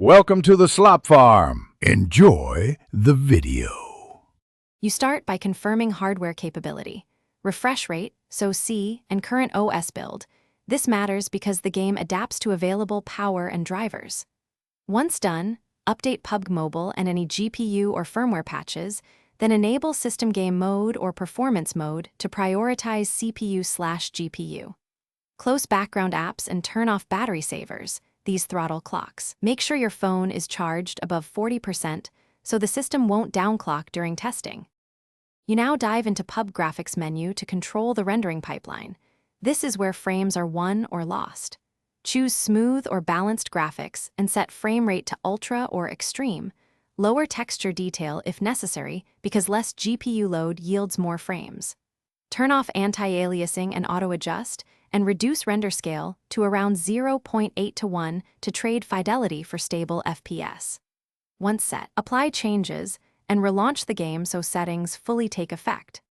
Welcome to the slop farm. Enjoy the video. You start by confirming hardware capability, refresh rate, SoC, and current OS build. This matters because the game adapts to available power and drivers. Once done, update PUBG Mobile and any GPU or firmware patches, then enable System Game Mode or Performance Mode to prioritize CPU/GPU. Close background apps and turn off battery savers, these throttle clocks. Make sure your phone is charged above 40% so the system won't downclock during testing. You now dive into PUBG Graphics menu to control the rendering pipeline. This is where frames are won or lost. Choose smooth or balanced graphics and set frame rate to ultra or extreme. Lower texture detail if necessary because less GPU load yields more frames. Turn off anti-aliasing and auto-adjust, and reduce render scale to around 0.8:1 to trade fidelity for stable FPS. Once set, apply changes and relaunch the game so settings fully take effect.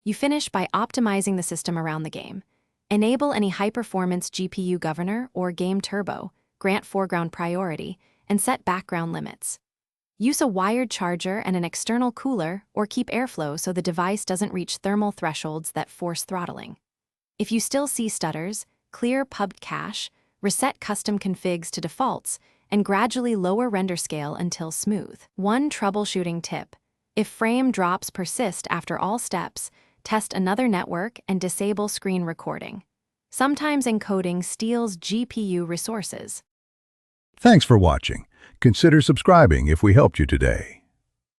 You finish by optimizing the system around the game. Enable any high-performance GPU governor or game turbo, grant foreground priority, and set background limits. Use a wired charger and an external cooler or keep airflow so the device doesn't reach thermal thresholds that force throttling. If you still see stutters, clear PUBG cache, reset custom configs to defaults, and gradually lower render scale until smooth. One troubleshooting tip: if frame drops persist after all steps, test another network and disable screen recording. Sometimes encoding steals GPU resources. Thanks for watching. Consider subscribing if we helped you today.